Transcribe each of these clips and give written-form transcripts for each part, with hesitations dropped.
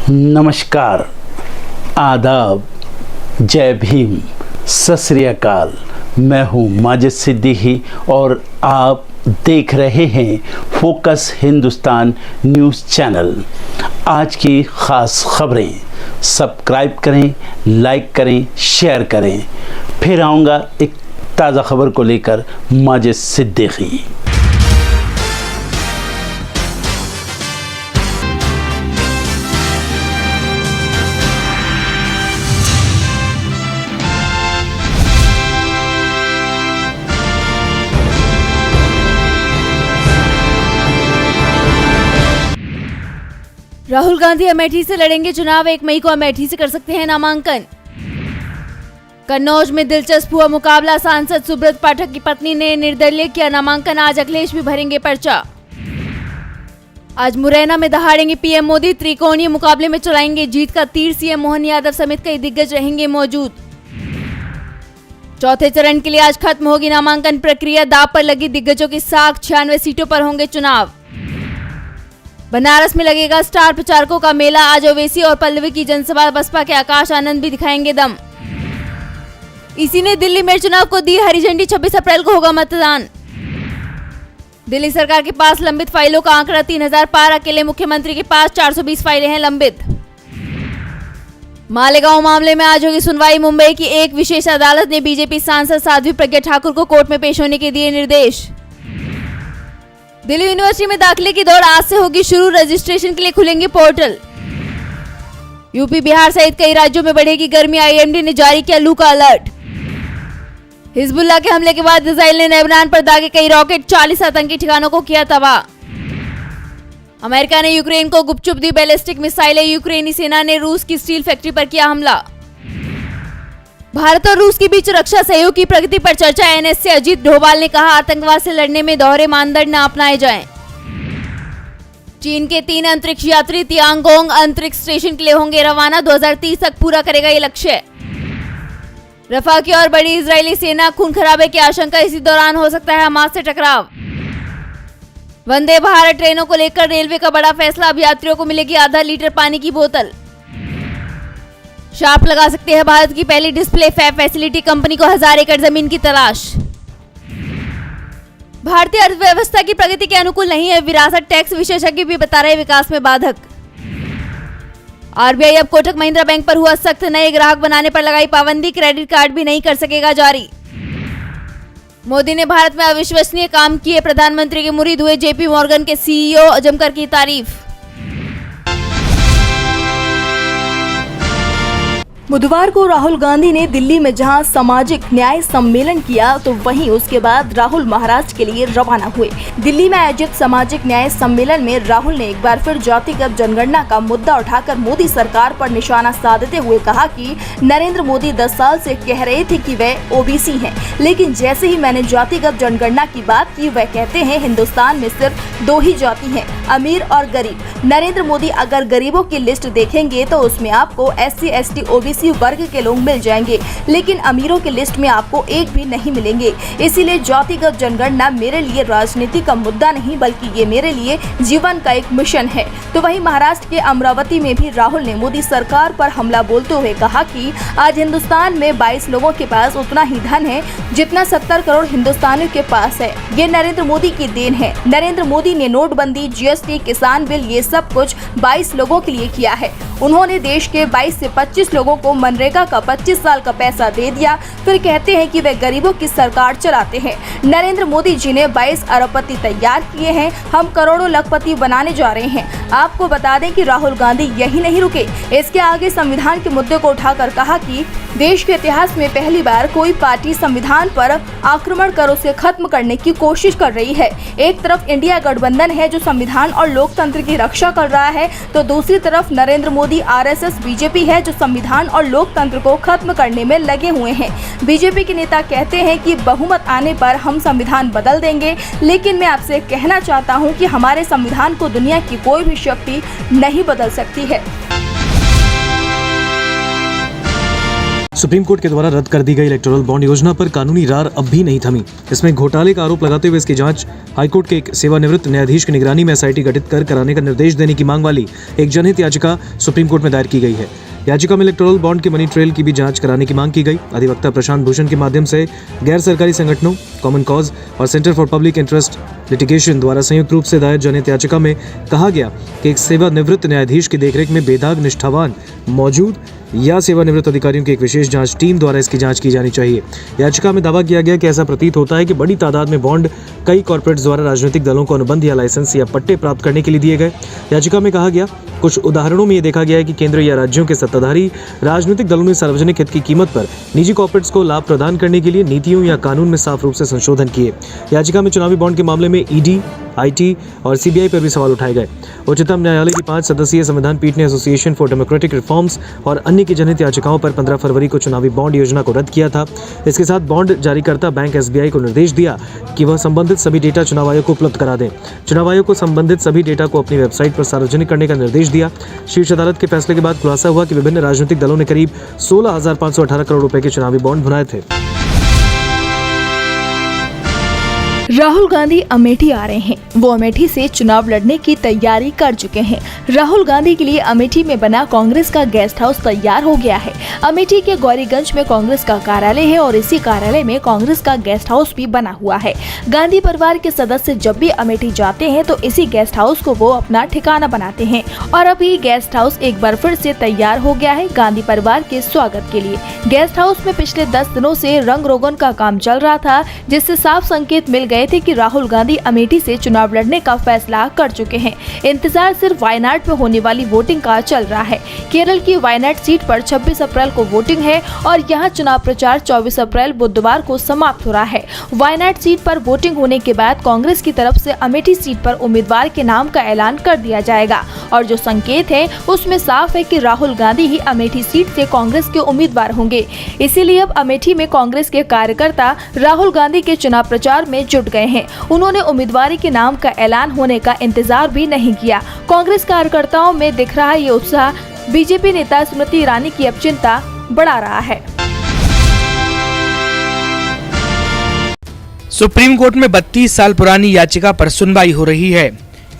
नमस्कार, आदाब, जय भीम, सत श्री अकाल। मैं हूँ माजिद सिद्दीकी और आप देख रहे हैं फोकस हिंदुस्तान न्यूज़ चैनल। आज की ख़ास खबरें सब्सक्राइब करें, लाइक करें, शेयर करें। फिर आऊँगा एक ताज़ा खबर को लेकर माजिद सिद्दीकी। राहुल गांधी अमेठी से लड़ेंगे चुनाव। 1 मई को अमेठी से कर सकते हैं नामांकन। कन्नौज में दिलचस्प हुआ मुकाबला। सांसद सुब्रत पाठक की पत्नी ने निर्दलीय किया नामांकन। आज अखिलेश भी भरेंगे पर्चा। आज मुरैना में दहाड़ेंगे पीएम मोदी। त्रिकोणीय मुकाबले में चलाएंगे जीत का तीर। सीएम मोहन यादव समेत कई दिग्गज रहेंगे मौजूद। चौथे चरण के लिए आज खत्म होगी नामांकन प्रक्रिया। दांव पर लगी दिग्गजों की साख। 96 सीटों पर होंगे चुनाव। बनारस में लगेगा स्टार प्रचारकों का मेला। आज ओवैसी और पल्लवी की जनसभा। बसपा के आकाश आनंद भी दिखाएंगे दम। इसी ने दिल्ली में चुनाव को दी हरी झंडी। 26 अप्रैल को होगा मतदान। दिल्ली सरकार के पास लंबित फाइलों का आंकड़ा 3000 पार। अकेले मुख्यमंत्री के पास 420 फाइलें हैं लंबित। मालेगांव मामले में आज होगी सुनवाई। मुंबई की एक विशेष अदालत ने बीजेपी सांसद साध्वी प्रज्ञा ठाकुर को कोर्ट में पेश होने के दिए निर्देश। दिल्ली यूनिवर्सिटी में दाखिले की दौड़ आज से होगी शुरू। रजिस्ट्रेशन के लिए खुलेंगे पोर्टल। यूपी, बिहार सहित कई राज्यों में बढ़ेगी गर्मी। आईएमडी ने जारी किया लू का अलर्ट। हिजबुल्लाह के हमले के बाद इजराइल ने लेबनान पर दागे कई रॉकेट। 40 आतंकी ठिकानों को किया तबाह। अमेरिका ने यूक्रेन को गुपचुप दी बैलिस्टिक मिसाइलें। यूक्रेनी सेना ने रूस की स्टील फैक्ट्री पर किया हमला। भारत और रूस के बीच रक्षा सहयोग की प्रगति पर चर्चा। एनएस से अजीत डोभाल ने कहा, आतंकवाद से लड़ने में दोहरे मानदंड न अपनाए जाएं। चीन के 3 अंतरिक्ष यात्री तियांगोंग अंतरिक्ष स्टेशन के लिए होंगे रवाना। 2030 तक पूरा करेगा ये लक्ष्य। रफा की ओर बढ़ी इजरायली सेना। खून खराबे की आशंका। इसी दौरान हो सकता है हमास से टकराव। वंदे भारत ट्रेनों को लेकर रेलवे का बड़ा फैसला। अब यात्रियों को मिलेगी आधा लीटर पानी की बोतल। शार्प लगा सकते हैं भारत की पहली डिस्प्ले फैब फैसिलिटी। कंपनी को 1000 एकड़ जमीन की तलाश। भारतीय अर्थव्यवस्था की प्रगति के अनुकूल नहीं है विरासत टैक्स। विशेषज्ञ भी बता रहे विकास में बाधक। आरबीआई अब कोटक महिंद्रा बैंक पर हुआ सख्त। नए ग्राहक बनाने पर लगाई पाबंदी। क्रेडिट कार्ड भी नहीं कर सकेगा जारी। मोदी ने भारत में अविश्वसनीय काम किए। प्रधानमंत्री के मुरीद हुए जेपी मॉर्गन के सीईओ। जमकर की तारीफ। बुधवार को राहुल गांधी ने दिल्ली में जहां सामाजिक न्याय सम्मेलन किया तो वहीं उसके बाद राहुल महाराष्ट्र के लिए रवाना हुए। दिल्ली में आयोजित सामाजिक न्याय सम्मेलन में राहुल ने एक बार फिर जातिगत जनगणना का मुद्दा उठाकर मोदी सरकार पर निशाना साधते हुए कहा कि नरेंद्र मोदी 10 साल से कह रहे थे कि वह ओबीसी हैं, लेकिन जैसे ही मैंने जातिगत जनगणना की बात की वह कहते हैं हिंदुस्तान में सिर्फ 2 ही जाति हैं, अमीर और गरीब। नरेंद्र मोदी अगर गरीबों की लिस्ट देखेंगे तो उसमें आपको SC, ST, OBC वर्ग के लोग मिल जाएंगे, लेकिन अमीरों की लिस्ट में आपको एक भी नहीं मिलेंगे। इसीलिए जातिगत जनगणना मेरे लिए राजनीति का मुद्दा नहीं बल्कि ये मेरे लिए जीवन का एक मिशन है। तो वहीं महाराष्ट्र के अमरावती में भी राहुल ने मोदी सरकार पर हमला बोलते हुए कहा कि आज हिंदुस्तान में 22 लोगों के पास उतना ही धन है जितना 70 करोड़ हिंदुस्तानियों के पास है। ये नरेंद्र मोदी की देन है। नरेंद्र मोदी ने नोटबंदी, GST, किसान बिल ये सब कुछ 22 लोगों के लिए किया है। उन्होंने देश के 22 से 25 लोगों को मनरेगा का 25 साल का पैसा दे दिया। फिर कहते हैं कि वे गरीबों की सरकार चलाते हैं। नरेंद्र मोदी जी ने 22 अरबपति तैयार किए हैं। हम करोड़ों लखपति बनाने जा रहे हैं। आपको बता दें कि राहुल गांधी यही नहीं रुके। इसके आगे संविधान के मुद्दे को उठाकर कहा कि देश के इतिहास में पहली बार कोई पार्टी संविधान पर आक्रमण कर उसे खत्म करने की कोशिश कर रही है। एक तरफ इंडिया गठबंधन है जो संविधान और लोकतंत्र की रक्षा कर रहा है, तो दूसरी तरफ नरेंद्र मोदी RSS बीजेपी है जो संविधान और लोकतंत्र को खत्म करने में लगे हुए हैं। बीजेपी के नेता कहते हैं कि बहुमत आने पर हम संविधान बदल देंगे, लेकिन मैं आपसे कहना चाहता हूं कि हमारे संविधान को दुनिया की कोई भी शक्ति नहीं बदल सकती है। सुप्रीम कोर्ट के द्वारा रद्द कर दी गई इलेक्टोरल बॉन्ड योजना पर कानूनी रार अब भी नहीं थमी। इसमें घोटाले का आरोप लगाते हुए इसकी जांच हाईकोर्ट के एक सेवानिवृत्त न्यायाधीश की निगरानी में एसआईटी गठित कर कराने का निर्देश देने की मांग वाली एक जनहित याचिका सुप्रीम कोर्ट में दायर की गई है। याचिका में इलेक्टोरल बॉन्ड के मनी ट्रेल की भी जांच कराने की मांग की गई। अधिवक्ता प्रशांत भूषण के माध्यम से गैर सरकारी संगठनों, कॉमन कॉज और centre for public interest litigation द्वारा संयुक्त रूप से दायर जनहित याचिका में कहा गया कि एक सेवानिवृत्त न्यायाधीश की देखरेख में बेदाग निष्ठावान मौजूद या सेवानिवृत्त अधिकारियों की एक विशेष जांच टीम द्वारा इसकी जांच की जानी चाहिए। याचिका में दावा किया गया कि ऐसा प्रतीत होता है कि बड़ी तादाद में बॉन्ड कई कॉर्पोरेट्स द्वारा राजनीतिक दलों को अनुबंध या लाइसेंस या पट्टे प्राप्त करने के लिए दिए गए। याचिका में कहा गया कुछ उदाहरणों में ये देखा गया है कि केंद्र या राज्यों के सत्ताधारी राजनीतिक दलों ने सार्वजनिक हित की कीमत पर निजी कॉर्पोरेट्स को लाभ प्रदान करने के लिए नीतियों या कानून में साफ रूप से संशोधन किए। याचिका में चुनावी बॉन्ड के मामले में ईडी, आईटी और सीबीआई पर भी सवाल उठाए गए। उच्चतम न्यायालय की 5 सदस्यीय संविधान पीठ ने एसोसिएशन फॉर डेमोक्रेटिक रिफॉर्म्स और अन्य की जनहित याचिकाओं पर 15 फरवरी को चुनावी बॉन्ड योजना को रद्द किया था। इसके साथ बॉन्ड जारीकर्ता बैंक एसबीआई को निर्देश दिया कि वह संबंधित सभी डेटा चुनाव आयोग को उपलब्ध करा दें। चुनाव आयोग को संबंधित सभी डेटा को अपनी वेबसाइट पर सार्वजनिक करने का निर्देश दिया। शीर्ष अदालत के फैसले के बाद खुलासा हुआ कि विभिन्न राजनीतिक दलों ने करीब 16,518 करोड़ रुपए के चुनावी बॉन्ड बनाए थे। राहुल गांधी अमेठी आ रहे हैं। वो अमेठी से चुनाव लड़ने की तैयारी कर चुके हैं। राहुल गांधी के लिए अमेठी में बना कांग्रेस का गेस्ट हाउस तैयार हो गया है। अमेठी के गौरीगंज में कांग्रेस का कार्यालय है और इसी कार्यालय में कांग्रेस का गेस्ट हाउस भी बना हुआ है। गांधी परिवार के सदस्य जब भी अमेठी जाते हैं तो इसी गेस्ट हाउस को वो अपना ठिकाना बनाते हैं और अभी गेस्ट हाउस एक बार फिर से तैयार हो गया है गांधी परिवार के स्वागत के लिए। गेस्ट हाउस में पिछले 10 दिनों से रंग रोगन का काम चल रहा था, जिससे साफ संकेत मिल गए थे कि राहुल गांधी अमेठी से चुनाव लड़ने का फैसला कर चुके हैं। इंतजार सिर्फ वायनाड में होने वाली वोटिंग का चल रहा है। केरल की वायनाड सीट पर 26 अप्रैल को वोटिंग है और यहां चुनाव प्रचार 24 अप्रैल बुधवार को समाप्त हो रहा है। वायनाड सीट पर वोटिंग होने के बाद कांग्रेस की तरफ से अमेठी सीट पर उम्मीदवार के नाम का ऐलान कर दिया जाएगा और जो संकेत है उसमें साफ है कि राहुल गांधी ही अमेठी सीट से कांग्रेस के उम्मीदवार होंगे। इसीलिए अब अमेठी में कांग्रेस के कार्यकर्ता राहुल गांधी के चुनाव प्रचार में जुट गए हैं। उन्होंने उम्मीदवारी के नाम का ऐलान होने का इंतजार भी नहीं किया। कांग्रेस कार्यकर्ताओं में दिख रहा ये उत्साह बीजेपी नेता स्मृति ईरानी की अब चिंता बढ़ा रहा है। सुप्रीम कोर्ट में 32 साल पुरानी याचिका पर सुनवाई हो रही है।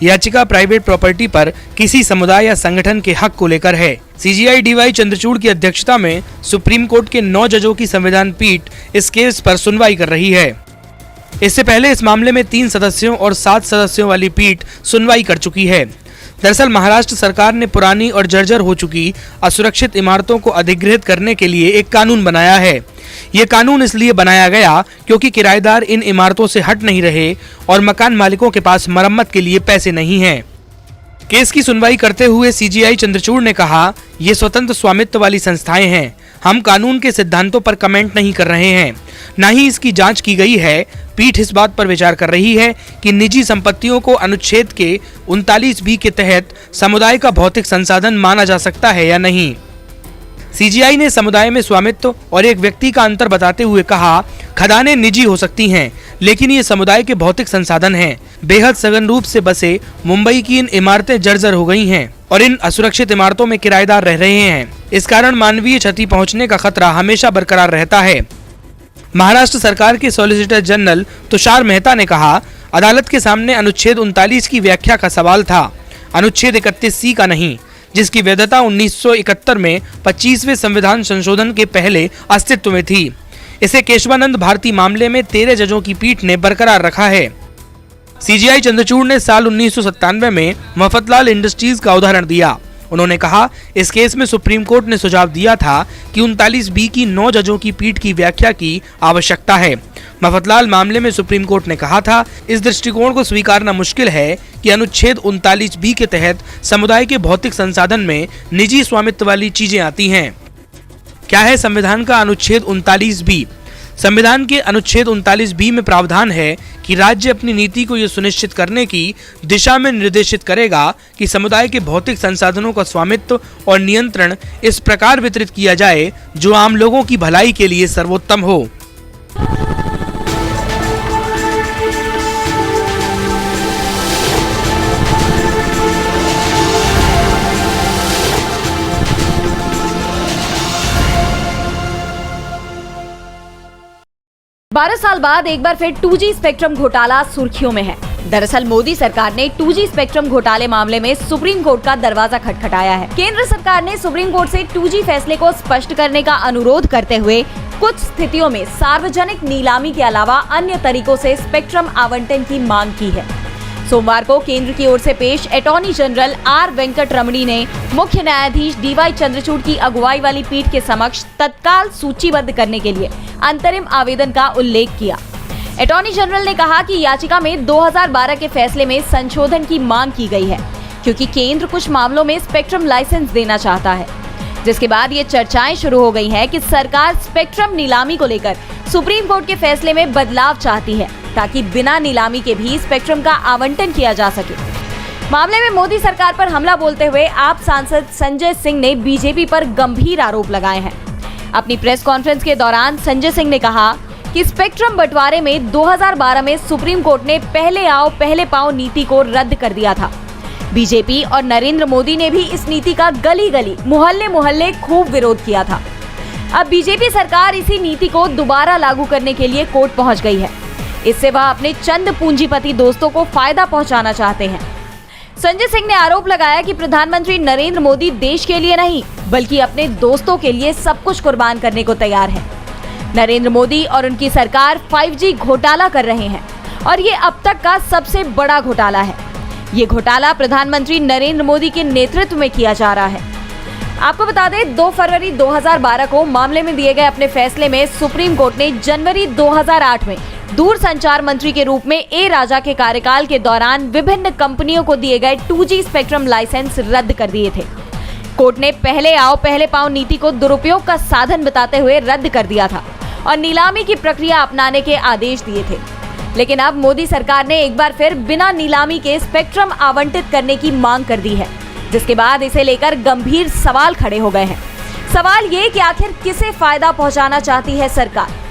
याचिका प्राइवेट प्रॉपर्टी पर किसी समुदाय या संगठन के हक को लेकर है। सीजीआई डीवाई चंद्रचूड़ की अध्यक्षता में सुप्रीम कोर्ट के 9 जजों की संविधान पीठ इस केस पर सुनवाई कर रही है। इससे पहले इस मामले में 3 सदस्यों और 7 सदस्यों वाली पीठ सुनवाई कर चुकी है। दरअसल महाराष्ट्र सरकार ने पुरानी और जर्जर हो चुकी असुरक्षित इमारतों को अधिग्रहित करने के लिए एक कानून बनाया है। ये कानून इसलिए बनाया गया क्योंकि किराएदार इन इमारतों से हट नहीं रहे और मकान मालिकों के पास मरम्मत के लिए पैसे नहीं हैं। केस की सुनवाई करते हुए सीजीआई चंद्रचूड़ ने कहा, ये स्वतंत्र स्वामित्व वाली संस्थाएं हैं। हम कानून के सिद्धांतों पर कमेंट नहीं कर रहे हैं, न ही इसकी जांच की गई है। पीठ इस बात पर विचार कर रही है कि निजी संपत्तियों को अनुच्छेद के 39B के तहत समुदाय का भौतिक संसाधन माना जा सकता है या नहीं। सीजीआई ने समुदाय में स्वामित्व और एक व्यक्ति का अंतर बताते हुए कहा, खदानें निजी हो सकती हैं, लेकिन ये समुदाय के भौतिक संसाधन हैं। बेहद सघन रूप से बसे मुंबई की इन इमारतें जर्जर हो गई हैं और इन असुरक्षित इमारतों में किराएदार रह रहे हैं। इस कारण मानवीय क्षति पहुंचने का खतरा हमेशा बरकरार रहता है। महाराष्ट्र सरकार के सॉलिसिटर जनरल तुषार मेहता ने कहा, अदालत के सामने अनुच्छेद 39 की व्याख्या का सवाल था, अनुच्छेद 31C का नहीं, जिसकी वैधता 1971 में 25वें संविधान संशोधन के पहले अस्तित्व में थी। इसे केशवानंद भारती मामले में 13 जजों की पीठ ने बरकरार रखा है। सीजीआई चंद्रचूड़ ने साल 1997 में मफतलाल इंडस्ट्रीज का उदाहरण दिया। उन्होंने कहा, इस केस में सुप्रीम कोर्ट ने सुझाव दिया था कि 39B की 9 जजों की पीठ की व्याख्या की आवश्यकता है। मफतलाल मामले में सुप्रीम कोर्ट ने कहा था, इस दृष्टिकोण को स्वीकारना मुश्किल है कि अनुच्छेद 39B के तहत समुदाय के भौतिक संसाधन में निजी स्वामित्व वाली चीजें आती हैं। क्या है संविधान का अनुच्छेद 39B? संविधान के अनुच्छेद 39B में प्रावधान है कि राज्य अपनी नीति को यह सुनिश्चित करने की दिशा में निर्देशित करेगा कि समुदाय के भौतिक संसाधनों का स्वामित्व और नियंत्रण इस प्रकार वितरित किया जाए जो आम लोगों की भलाई के लिए सर्वोत्तम हो। 12 साल बाद एक बार फिर 2G स्पेक्ट्रम घोटाला सुर्खियों में है। दरअसल मोदी सरकार ने 2G स्पेक्ट्रम घोटाले मामले में सुप्रीम कोर्ट का दरवाजा खटखटाया है। केंद्र सरकार ने सुप्रीम कोर्ट से 2G फैसले को स्पष्ट करने का अनुरोध करते हुए कुछ स्थितियों में सार्वजनिक नीलामी के अलावा अन्य तरीकों से स्पेक्ट्रम आवंटन की मांग की है। सोमवार को केंद्र की ओर से पेश अटॉर्नी जनरल आर वेंकट रमणी ने मुख्य न्यायाधीश DY चंद्रचूड़ की अगुवाई वाली पीठ के समक्ष तत्काल सूचीबद्ध करने के लिए अंतरिम आवेदन का उल्लेख किया। अटॉर्नी जनरल ने कहा कि याचिका में 2012 के फैसले में संशोधन की मांग की गई है, क्योंकि केंद्र कुछ मामलों में स्पेक्ट्रम लाइसेंस देना चाहता है, जिसके बाद ये चर्चाएं शुरू हो गई हैं कि सरकार स्पेक्ट्रम नीलामी को लेकर सुप्रीम कोर्ट के फैसले में बदलाव चाहती है, ताकि बिना नीलामी के भी स्पेक्ट्रम का आवंटन किया जा सके। मामले में मोदी सरकार पर हमला बोलते हुए आप सांसद संजय सिंह ने बीजेपी पर गंभीर आरोप लगाए हैं। अपनी प्रेस कॉन्फ्रेंस के दौरान संजय सिंह ने कहा कि स्पेक्ट्रम बंटवारे में 2012 में सुप्रीम कोर्ट ने पहले आओ पहले पाओ नीति को रद्द कर दिया था। बीजेपी और नरेंद्र मोदी ने भी इस नीति का गली गली मोहल्ले मोहल्ले खूब विरोध किया था। अब बीजेपी सरकार इसी नीति को दोबारा लागू करने के लिए कोर्ट पहुंच गई है। इससे वह अपने चंद पूंजीपति दोस्तों को फायदा पहुंचाना चाहते हैं। संजय सिंह ने आरोप लगाया कि प्रधानमंत्री नरेंद्र मोदी देश के लिए नहीं बल्कि अपने दोस्तों के लिए सब कुछ कुर्बान करने को तैयार है। नरेंद्र मोदी और उनकी सरकार 5G घोटाला कर रहे हैं और ये अब तक का सबसे बड़ा घोटाला है। ये घोटाला प्रधानमंत्री नरेंद्र मोदी के नेतृत्व में किया जा रहा है। आपको बता दें 2 फरवरी 2012 को मामले में दिए गए अपने फैसले में सुप्रीम कोर्ट ने जनवरी 2008 में दूरसंचार मंत्री के रूप में ए राजा के कार्यकाल के दौरान विभिन्न कंपनियों को दिए गए 2G स्पेक्ट्रम लाइसेंस रद्द कर दिए थे। कोर्ट ने पहले आओ पहले पाओ नीति को दुरुपयोग का साधन बताते हुए रद्द कर दिया था और नीलामी की प्रक्रिया अपनाने के आदेश दिए थे। लेकिन अब मोदी सरकार ने एक बार फिर बिना नीलामी के स्पेक्ट्रम आवंटित करने की मांग कर दी है, जिसके बाद इसे लेकर गंभीर सवाल खड़े हो गए हैं। सवाल ये कि आखिर किसे फायदा पहुंचाना चाहती है सरकार।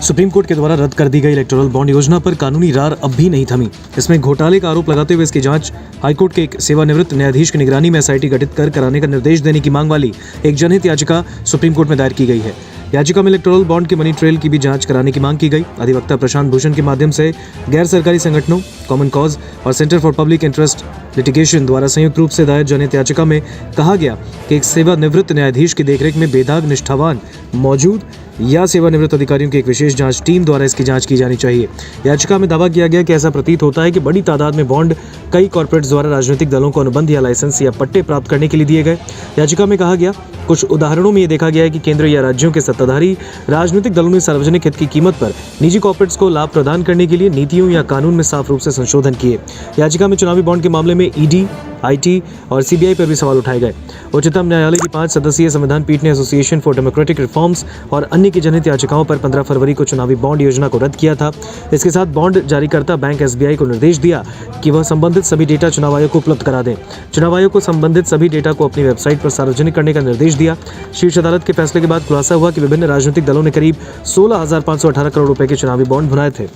सुप्रीम कोर्ट के द्वारा रद्द कर दी गई इलेक्टोरल बॉन्ड योजना पर कानूनी रार अब भी नहीं थमी। इसमें घोटाले का आरोप लगाते हुए इसकी जांच हाईकोर्ट के एक सेवानिवृत्त न्यायाधीश की निगरानी में SIT गठित कर कराने का निर्देश देने की मांग वाली एक जनहित याचिका सुप्रीम कोर्ट में दायर की गई है। याचिका में इलेक्टोरल बॉन्ड के मनी ट्रेल की भी जांच कराने की मांग की गई। अधिवक्ता प्रशांत भूषण के माध्यम से गैर सरकारी संगठनों, कॉमन कॉज और centre for public interest litigation द्वारा संयुक्त रूप से दायर जनहित याचिका में कहा गया कि एक सेवानिवृत्त न्यायाधीश की देखरेख में बेदाग निष्ठावान मौजूद या सेवानिवृत्त अधिकारियों की एक विशेष जांच टीम द्वारा इसकी जांच की जानी चाहिए। याचिका में दावा किया गया कि ऐसा प्रतीत होता है कि बड़ी तादाद में बॉन्ड कई कॉर्पोरेट्स द्वारा राजनीतिक दलों को अनुबंध या लाइसेंस या पट्टे प्राप्त करने के लिए दिए गए। याचिका में कहा गया कुछ उदाहरणों में ये देखा गया है कि केंद्र या राज्यों के सत्ताधारी राजनीतिक दलों ने सार्वजनिक हित की कीमत पर निजी कॉर्पोरेट्स को लाभ प्रदान करने के लिए नीतियों या कानून में साफ रूप से संशोधन किए। याचिका में चुनावी बॉन्ड के मामले में ED, IT और CBI पर भी सवाल उठाए गए। उच्चतम न्यायालय की 5 सदस्यीय संविधान पीठ ने एसोसिएशन फॉर डेमोक्रेटिक रिफॉर्म्स और अन्य की जनहित याचिकाओं पर 15 फरवरी को चुनावी बॉन्ड योजना को रद्द किया था। इसके साथ बॉन्ड जारीकर्ता बैंक SBI को निर्देश दिया कि वह संबंधित सभी डेटा चुनाव आयोग को उपलब्ध करा दें। चुनाव आयोग को संबंधित सभी डेटा को अपनी वेबसाइट पर सार्वजनिक करने का निर्देश दिया। शीर्ष अदालत के फैसले के बाद खुलासा हुआ कि विभिन्न राजनीतिक दलों ने करीब 16,518 करोड़ रुपए के चुनावी बॉन्ड भुनाए थे।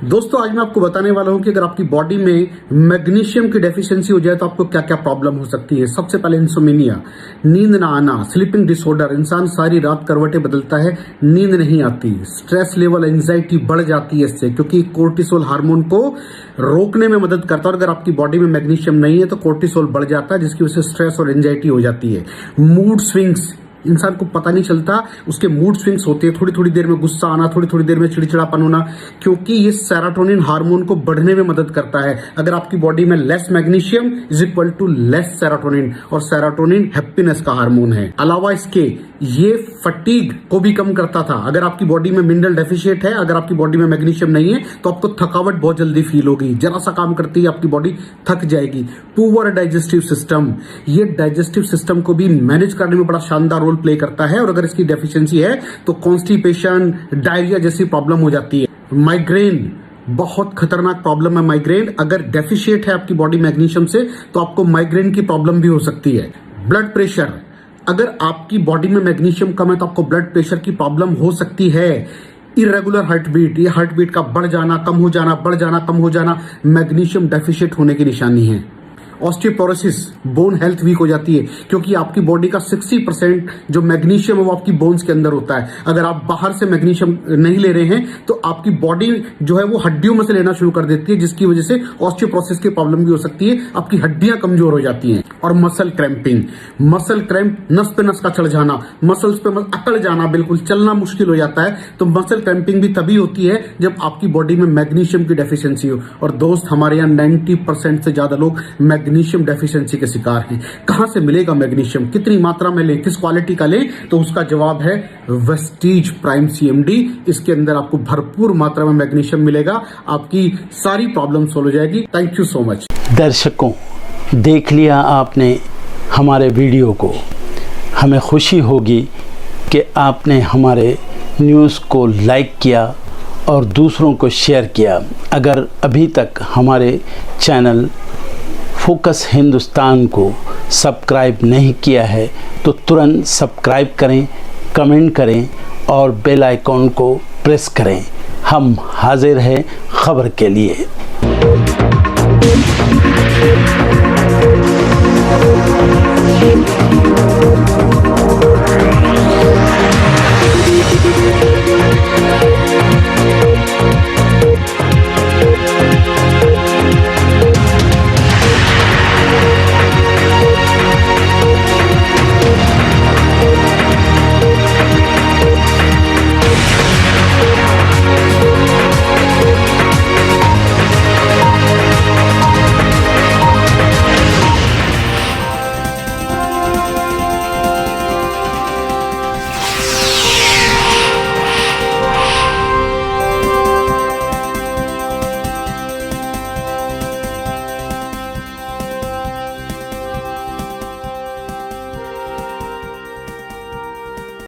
दोस्तों आज मैं आपको बताने वाला हूं कि अगर आपकी बॉडी में मैग्नीशियम की डेफिशिएंसी हो जाए तो आपको क्या क्या प्रॉब्लम हो सकती है। सबसे पहले इंसोमेनिया, नींद ना आना, स्लीपिंग डिसऑर्डर, इंसान सारी रात करवटें बदलता है, नींद नहीं आती, स्ट्रेस लेवल, एंजाइटी बढ़ जाती है इससे, क्योंकि कोर्टिसोल हार्मोन को रोकने में मदद करता है। और अगर आपकी बॉडी में मैग्नीशियम नहीं है तो कोर्टिसोल बढ़ जाता है, जिसकी वजह से स्ट्रेस और एंजाइटी हो जाती है। मूड स्विंग्स, इंसान को पता नहीं चलता उसके मूड स्विंग्स होते हैं, थोड़ी थोड़ी देर में गुस्सा आना, थोड़ी थोड़ी देर में चिड़चिड़ापन होना, क्योंकि ये सेरोटोनिन हार्मोन को बढ़ने में मदद करता है। अगर आपकी बॉडी में less magnesium is equal to less serotonin, और सेरोटोनिन हैप्पीनेस का हार्मोन है। अलावा इसके ये फटीग को भी कम करता था। अगर आपकी बॉडी में मिनरल डेफिशिएट है, अगर आपकी बॉडी में मैग्नीशियम नहीं है तो आपको थकावट बहुत जल्दी फील होगी, जरा सा काम करती है आपकी बॉडी थक जाएगी। पुअर डाइजेस्टिव सिस्टम, ये डाइजेस्टिव सिस्टम को भी मैनेज करने में बड़ा शानदार रोल प्ले करता है, और अगर इसकी डेफिशिएंसी है तो कॉन्स्टिपेशन, डायरिया जैसी प्रॉब्लम हो जाती है। माइग्रेन बहुत खतरनाक प्रॉब्लम है। माइग्रेन अगर डेफिशिएट है आपकी बॉडी मैग्नीशियम से तो आपको माइग्रेन की प्रॉब्लम भी हो सकती है। ब्लड प्रेशर, अगर आपकी बॉडी में मैग्नीशियम कम है तो आपको ब्लड प्रेशर की प्रॉब्लम हो सकती है। इरेगुलर हार्ट बीट, ये हार्ट बीट का बढ़ जाना, कम हो जाना, बढ़ जाना, कम हो जाना, मैग्नीशियम डेफिशिएंट होने की निशानी है। ऑस्टियोपोरोसिस, बोन हेल्थ वीक हो जाती है, क्योंकि आपकी बॉडी का 60% जो मैग्नीशियम है वो आपकी बोन्स के अंदर होता है। अगर आप बाहर से मैग्नीशियम नहीं ले रहे हैं तो आपकी बॉडी जो है वो हड्डियों में से लेना शुरू कर देती है, जिसकी वजह से ऑस्टियोपोरोसिस की प्रॉब्लम भी हो सकती है, आपकी हड्डियां कमजोर हो जाती हैं। और मसल क्रैम्पिंग, मसल क्रैम्प, नस पे नस का चढ़ जाना, मसल्स पे अकड़ जाना, बिल्कुल चलना मुश्किल हो जाता है। तो मसल क्रैम्पिंग भी तभी होती है जब आपकी बॉडी में मैग्नीशियम की डेफिशिएंसी हो। और दोस्त, हमारे यहाँ 90% से ज्यादा लोग मैग्नीशियम डेफिशिएंसी के शिकार हैं। कहां से मिलेगा मैग्नीशियम, कितनी मात्रा में लें, किस क्वालिटी का लें? तो उसका जवाब है वेस्टीज प्राइम CMD। इसके अंदर आपको भरपूर मात्रा में मैग्नीशियम मिलेगा, आपकी सारी प्रॉब्लम सोल्व हो जाएगी। Thank you so much. दर्शकों, देख लिया आपने हमारे वीडियो को। हमें खुशी होगी कि आपने हमारे न्यूज़ को लाइक किया और दूसरों को शेयर किया। अगर अभी तक हमारे चैनल फोकस हिंदुस्तान को सब्सक्राइब नहीं किया है तो तुरंत सब्सक्राइब करें, कमेंट करें और बेल आइकॉन को प्रेस करें। हम हाजिर हैं खबर के लिए।